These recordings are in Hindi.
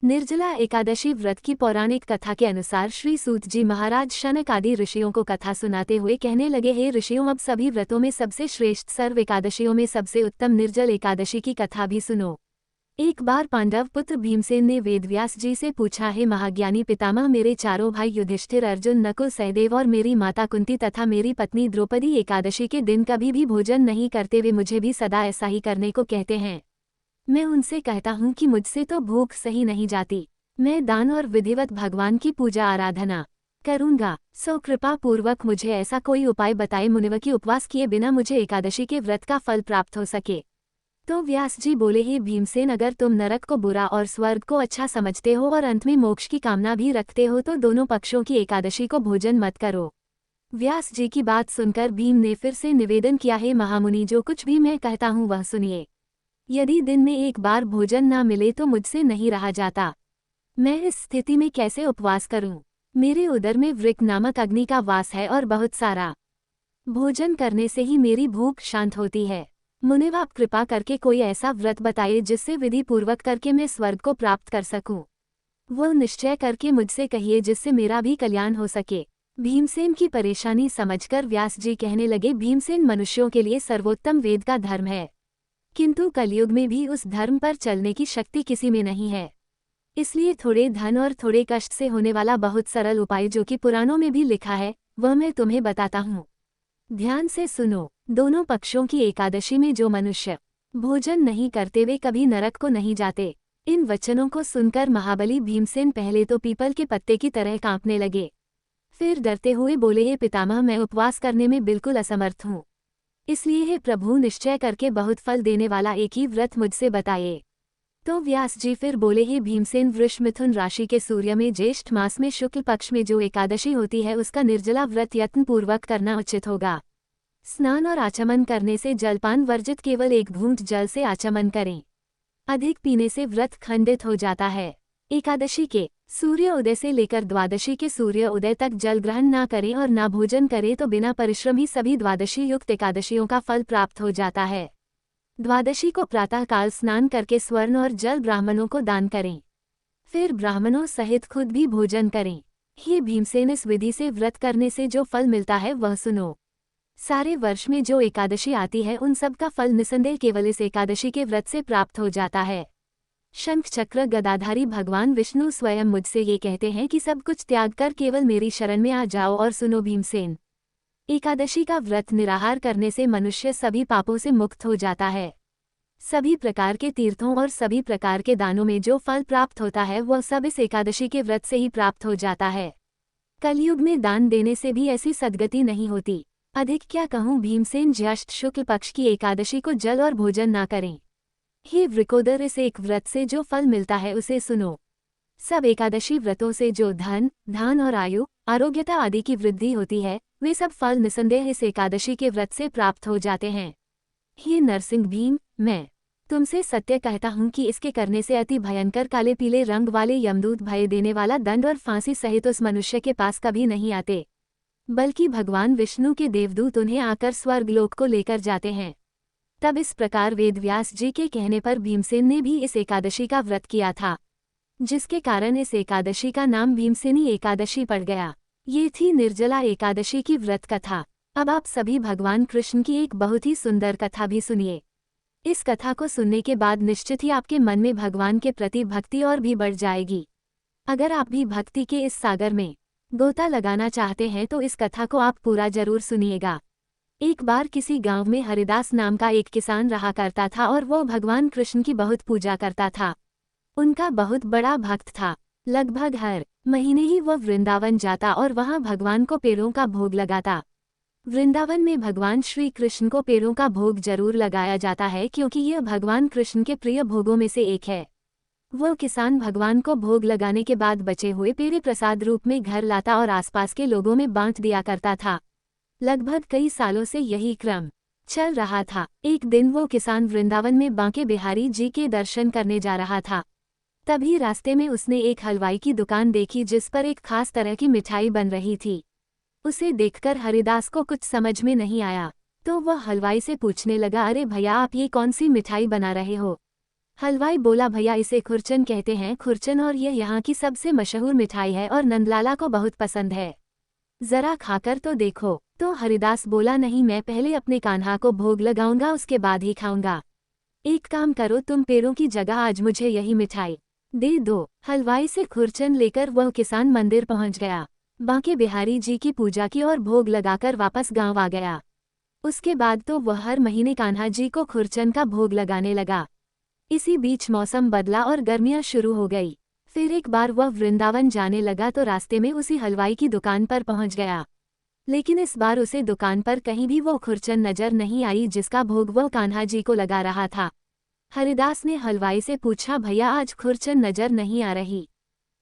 निर्जला एकादशी व्रत की पौराणिक कथा के अनुसार श्री सूत जी महाराज शनक आदि ऋषियों को कथा सुनाते हुए कहने लगे, हे ऋषियों, अब सभी व्रतों में सबसे श्रेष्ठ सर्व एकादशियों में सबसे उत्तम निर्जल एकादशी की कथा भी सुनो। एक बार पांडव पुत्र भीमसेन ने वेदव्यास जी से पूछा, हे महाज्ञानी पितामह, मेरे चारों भाई युधिष्ठिर, अर्जुन, नकुल, सहदेव और मेरी माता कुंती तथा मेरी पत्नी द्रौपदी एकादशी के दिन कभी भी भोजन नहीं करते, वे मुझे भी सदा ऐसा ही करने को कहते हैं। मैं उनसे कहता हूँ कि मुझसे तो भूख सही नहीं जाती। मैं दान और विधिवत भगवान की पूजा आराधना करूँगा, सो कृपा पूर्वक मुझे ऐसा कोई उपाय बताए मुनिव कि उपवास किए बिना मुझे एकादशी के व्रत का फल प्राप्त हो सके। तो व्यास जी बोले, हे भीमसेन, अगर तुम नरक को बुरा और स्वर्ग को अच्छा समझते हो और अंत में मोक्ष की कामना भी रखते हो तो दोनों पक्षों की एकादशी को भोजन मत करो। व्यास जी की बात सुनकर भीम ने फिर से निवेदन किया, हे महामुनि, जो कुछ भी मैं कहता हूँ वह सुनिए। यदि दिन में एक बार भोजन ना मिले तो मुझसे नहीं रहा जाता। मैं इस स्थिति में कैसे उपवास करूं? मेरे उदर में वृक्क नामक अग्नि का वास है और बहुत सारा भोजन करने से ही मेरी भूख शांत होती है। मुनिव, आप कृपा करके कोई ऐसा व्रत बताइए जिससे विधि पूर्वक करके मैं स्वर्ग को प्राप्त कर सकूं। वो निश्चय करके मुझसे कहिए जिससे मेरा भी कल्याण हो सके। भीमसेन की परेशानी समझकर व्यास जी कहने लगे, भीमसेन, मनुष्यों के लिए सर्वोत्तम वेद का धर्म है, किंतु कलयुग में भी उस धर्म पर चलने की शक्ति किसी में नहीं है। इसलिए थोड़े धन और थोड़े कष्ट से होने वाला बहुत सरल उपाय जो कि पुराणों में भी लिखा है वह मैं तुम्हें बताता हूँ। ध्यान से सुनो। दोनों पक्षों की एकादशी में जो मनुष्य भोजन नहीं करते वे कभी नरक को नहीं जाते। इन वचनों को सुनकर महाबली भीमसेन पहले तो पीपल के पत्ते की तरह कांपने लगे, फिर डरते हुए बोले, हे पितामह, मैं उपवास करने में बिल्कुल असमर्थ हूँ, इसलिए हे प्रभु, निश्चय करके बहुत फल देने वाला एक ही व्रत मुझसे बताइए। तो व्यास जी फिर बोले, हे भीमसेन, वृष मिथुन राशि के सूर्य में ज्येष्ठ मास में शुक्ल पक्ष में जो एकादशी होती है उसका निर्जला व्रत यत्नपूर्वक करना उचित होगा। स्नान और आचमन करने से जलपान वर्जित, केवल एक घूंट जल से आचमन करें। अधिक पीने से व्रत खंडित हो जाता है। एकादशी के सूर्य उदय से लेकर द्वादशी के सूर्य उदय तक जल ग्रहण ना करें और ना भोजन करें तो बिना परिश्रम ही सभी द्वादशी युक्त एकादशियों का फल प्राप्त हो जाता है। द्वादशी को प्रातःकाल स्नान करके स्वर्ण और जल ब्राह्मणों को दान करें, फिर ब्राह्मणों सहित खुद भी भोजन करें। हे भीमसेन, इस विधि से व्रत करने से जो फल मिलता है वह सुनो। सारे वर्ष में जो एकादशी आती है उन सब का फल निसंदेह केवल इस एकादशी के व्रत से प्राप्त हो जाता है। शंख चक्र गदाधारी भगवान विष्णु स्वयं मुझसे ये कहते हैं कि सब कुछ त्याग कर केवल मेरी शरण में आ जाओ और सुनो भीमसेन। एकादशी का व्रत निराहार करने से मनुष्य सभी पापों से मुक्त हो जाता है। सभी प्रकार के तीर्थों और सभी प्रकार के दानों में जो फल प्राप्त होता है वह सब इस एकादशी के व्रत से ही प्राप्त हो जाता है। कलयुग में दान देने से भी ऐसी सद्गति नहीं होती। अधिक क्या कहूँ भीमसेन, ज्येष्ठ शुक्ल पक्ष की एकादशी को जल और भोजन ना करें। हे वृकोदर, इस एक व्रत से जो फल मिलता है उसे सुनो। सब एकादशी व्रतों से जो धन, धान और आयु, आरोग्यता आदि की वृद्धि होती है वे सब फल निसंदेह इस एकादशी के व्रत से प्राप्त हो जाते हैं। हे नरसिंह भीम, मैं तुमसे सत्य कहता हूँ कि इसके करने से अति भयंकर काले पीले रंग वाले यमदूत भय देने वाला दंड और फांसी सहित उस मनुष्य के पास कभी नहीं आते, बल्कि भगवान विष्णु के देवदूत उन्हें आकर स्वर्गलोक को लेकर जाते हैं। तब इस प्रकार वेदव्यास जी के कहने पर भीमसेन ने भी इस एकादशी का व्रत किया था, जिसके कारण इस एकादशी का नाम भीमसेनी एकादशी पड़ गया। ये थी निर्जला एकादशी की व्रत कथा। अब आप सभी भगवान कृष्ण की एक बहुत ही सुंदर कथा भी सुनिए। इस कथा को सुनने के बाद निश्चित ही आपके मन में भगवान के प्रति भक्ति और भी बढ़ जाएगी। अगर आप भी भक्ति के इस सागर में गोता लगाना चाहते हैं तो इस कथा को आप पूरा जरूर सुनिएगा। एक बार किसी गांव में हरिदास नाम का एक किसान रहा करता था और वो भगवान कृष्ण की बहुत पूजा करता था। उनका बहुत बड़ा भक्त था। लगभग हर महीने ही वह वृंदावन जाता और वहां भगवान को पेड़ों का भोग लगाता। वृंदावन में भगवान श्री कृष्ण को पेड़ों का भोग जरूर लगाया जाता है क्योंकि यह भगवान कृष्ण के प्रिय भोगों में से एक है। वह किसान भगवान को भोग लगाने के बाद बचे हुए पेड़े प्रसाद रूप में घर लाता और आसपास के लोगों में बांट दिया करता था। लगभग कई सालों से यही क्रम चल रहा था। एक दिन वो किसान वृंदावन में बांके बिहारी जी के दर्शन करने जा रहा था। तभी रास्ते में उसने एक हलवाई की दुकान देखी जिस पर एक खास तरह की मिठाई बन रही थी। उसे देखकर हरिदास को कुछ समझ में नहीं आया, तो वह हलवाई से पूछने लगा, अरे भैया, आप ये कौन सी मिठाई बना रहे हो? हलवाई बोला, भैया इसे खुरचन कहते हैं, खुरचन, और यह यहाँ की सबसे मशहूर मिठाई है और नंदलाला को बहुत पसंद है। जरा खाकर तो देखो। तो हरिदास बोला, नहीं, मैं पहले अपने कान्हा को भोग लगाऊंगा, उसके बाद ही खाऊंगा। एक काम करो, तुम पेड़ों की जगह आज मुझे यही मिठाई दे दो। हलवाई से खुरचन लेकर वह किसान मंदिर पहुंच गया। बांके बिहारी जी की पूजा की और भोग लगाकर वापस गांव आ गया। उसके बाद तो वह हर महीने कान्हा जी को खुरचन का भोग लगाने लगा। इसी बीच मौसम बदला और गर्मियां शुरू हो गई। फिर एक बार वह वृंदावन जाने लगा तो रास्ते में उसी हलवाई की दुकान पर पहुंच गया। लेकिन इस बार उसे दुकान पर कहीं भी वो खुरचन नजर नहीं आई जिसका भोग वह कान्हा जी को लगा रहा था। हरिदास ने हलवाई से पूछा, भैया आज खुरचन नजर नहीं आ रही,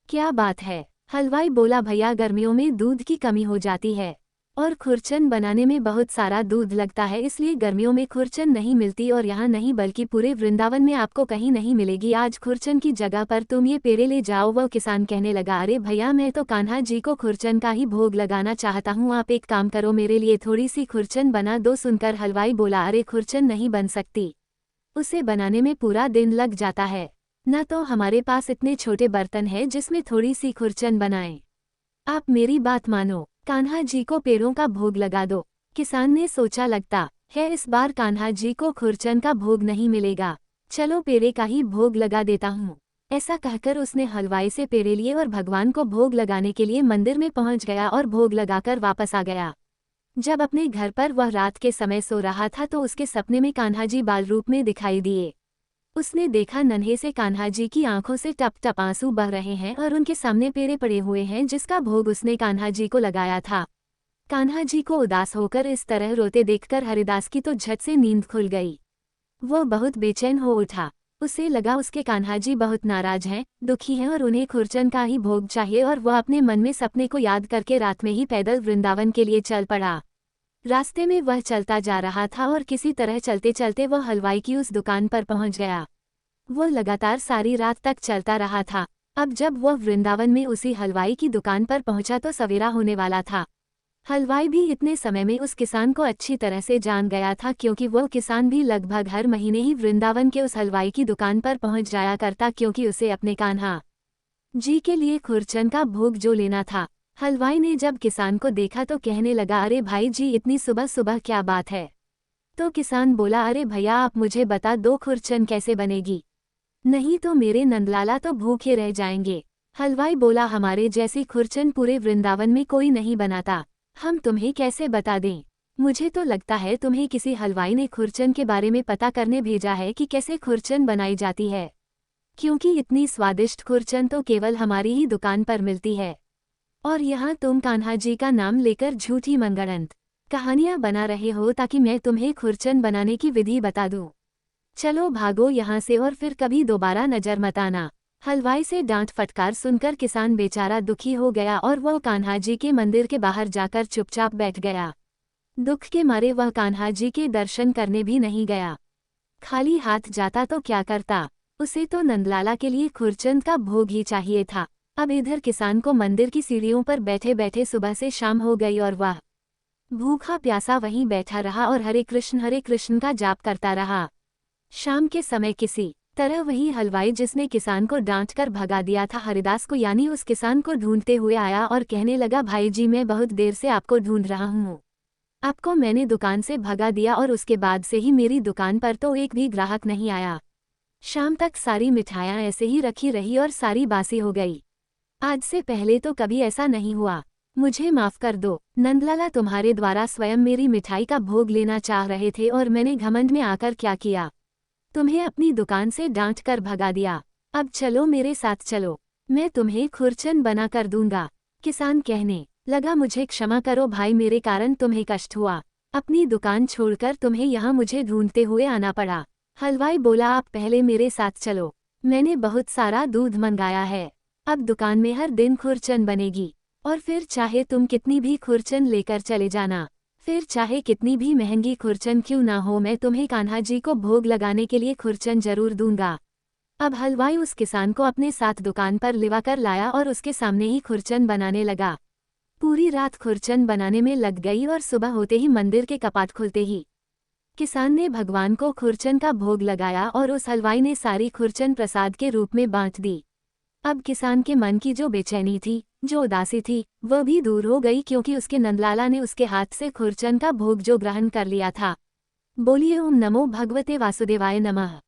क्या बात है? हलवाई बोला, भैया गर्मियों में दूध की कमी हो जाती है और खुरचन बनाने में बहुत सारा दूध लगता है, इसलिए गर्मियों में खुरचन नहीं मिलती, और यहाँ नहीं बल्कि पूरे वृंदावन में आपको कहीं नहीं मिलेगी। आज खुरचन की जगह पर तुम ये पेड़े ले जाओ। वह किसान कहने लगा, अरे भैया, मैं तो कान्हा जी को खुरचन का ही भोग लगाना चाहता हूँ, आप एक काम करो, मेरे लिए थोड़ी सी खुरचन बना दो। सुनकर हलवाई बोला, अरे खुरचन नहीं बन सकती, उसे बनाने में पूरा दिन लग जाता है, न तो हमारे पास इतने छोटे बर्तन हैं जिसमें थोड़ी सी खुरचन बनाएं। आप मेरी बात मानो, कान्हा जी को पेड़ों का भोग लगा दो। किसान ने सोचा, लगता है इस बार कान्हा जी को खुरचन का भोग नहीं मिलेगा, चलो पेड़े का ही भोग लगा देता हूँ। ऐसा कहकर उसने हलवाई से पेड़े लिए और भगवान को भोग लगाने के लिए मंदिर में पहुंच गया और भोग लगाकर वापस आ गया। जब अपने घर पर वह रात के समय सो रहा था तो उसके सपने में कान्हा जी बाल रूप में दिखाई दिए। उसने देखा नन्हे से कान्हा जी की आंखों से टप टप आंसू बह रहे हैं और उनके सामने पेड़े पड़े हुए हैं जिसका भोग उसने कान्हा जी को लगाया था। कान्हा जी को उदास होकर इस तरह रोते देखकर हरिदास की तो झट से नींद खुल गई। वह बहुत बेचैन हो उठा। उसे लगा उसके कान्हा जी बहुत नाराज हैं, दुखी हैं और उन्हें खुरचन का ही भोग चाहिए, और वह अपने मन में सपने को याद करके रात में ही पैदल वृंदावन के लिए चल पड़ा। रास्ते में वह चलता जा रहा था और किसी तरह चलते चलते वह हलवाई की उस दुकान पर पहुंच गया। वह लगातार सारी रात तक चलता रहा था। अब जब वह वृंदावन में उसी हलवाई की दुकान पर पहुंचा तो सवेरा होने वाला था। हलवाई भी इतने समय में उस किसान को अच्छी तरह से जान गया था, क्योंकि वह किसान भी लगभग हर महीने ही वृंदावन के उस हलवाई की दुकान पर पहुंच जाया करता, क्योंकि उसे अपने कान्हा जी के लिए खुरचन का भोग जो लेना था। हलवाई ने जब किसान को देखा तो कहने लगा, अरे भाई जी, इतनी सुबह सुबह क्या बात है? तो किसान बोला, अरे भैया, आप मुझे बता दो खुरचन कैसे बनेगी, नहीं तो मेरे नंदलाला तो भूखे रह जाएंगे। हलवाई बोला, हमारे जैसी खुरचन पूरे वृंदावन में कोई नहीं बनाता, हम तुम्हें कैसे बता दें? मुझे तो लगता है तुम्हें किसी हलवाई ने खुरचन के बारे में पता करने भेजा है कि कैसे खुरचन बनाई जाती है, क्योंकि इतनी स्वादिष्ट खुरचन तो केवल हमारी ही दुकान पर मिलती है, और यहाँ तुम कान्हा जी का नाम लेकर झूठी मनगढ़ंत कहानियां बना रहे हो ताकि मैं तुम्हें खुरचन बनाने की विधि बता दूं। चलो भागो यहाँ से और फिर कभी दोबारा नजर मत आना। हलवाई से डांट फटकार सुनकर किसान बेचारा दुखी हो गया और वह कान्हा जी के मंदिर के बाहर जाकर चुपचाप बैठ गया। दुख के मारे वह कान्हा जी के दर्शन करने भी नहीं गया। खाली हाथ जाता तो क्या करता, उसे तो नंदलाला के लिए खुरचन का भोग ही चाहिए था। अब इधर किसान को मंदिर की सीढ़ियों पर बैठे बैठे सुबह से शाम हो गई और वह भूखा प्यासा वहीं बैठा रहा और हरे कृष्ण का जाप करता रहा। शाम के समय किसी तरह वही हलवाई जिसने किसान को डांट कर भगा दिया था हरिदास को यानी उस किसान को ढूंढते हुए आया और कहने लगा, भाई जी, मैं बहुत देर से आपको ढूंढ रहा हूँ। आपको मैंने दुकान से भगा दिया और उसके बाद से ही मेरी दुकान पर तो एक भी ग्राहक नहीं आया। शाम तक सारी मिठाइयाँ ऐसे ही रखी रही और सारी बासी हो गई। आज से पहले तो कभी ऐसा नहीं हुआ, मुझे माफ कर दो। नंदलाला तुम्हारे द्वारा स्वयं मेरी मिठाई का भोग लेना चाह रहे थे और मैंने घमंड में आकर क्या किया, तुम्हें अपनी दुकान से डांट कर भगा दिया। अब चलो मेरे साथ चलो, मैं तुम्हें खुरचन बना कर दूंगा। किसान कहने लगा, मुझे क्षमा करो भाई, मेरे कारण तुम्हें कष्ट हुआ, अपनी दुकान छोड़कर तुम्हें यहाँ मुझे ढूंढते हुए आना पड़ा। हलवाई बोला, आप पहले मेरे साथ चलो, मैंने बहुत सारा दूध मंगाया है, अब दुकान में हर दिन खुरचन बनेगी, और फिर चाहे तुम कितनी भी खुरचन लेकर चले जाना, फिर चाहे कितनी भी महंगी खुरचन क्यों ना हो, मैं तुम्हें कान्हा जी को भोग लगाने के लिए खुरचन जरूर दूंगा। अब हलवाई उस किसान को अपने साथ दुकान पर लिवाकर लाया और उसके सामने ही खुरचन बनाने लगा। पूरी रात खुरचन बनाने में लग गई और सुबह होते ही मंदिर के कपाट खुलते ही किसान ने भगवान को खुरचन का भोग लगाया और उस हलवाई ने सारी खुरचन प्रसाद के रूप में बांट दी। अब किसान के मन की जो बेचैनी थी, जो उदासी थी, वह भी दूर हो गई क्योंकि उसके नंदलाला ने उसके हाथ से खुरचन का भोग जो ग्रहण कर लिया था। बोलिए ओम नमो भगवते वासुदेवाय नमः।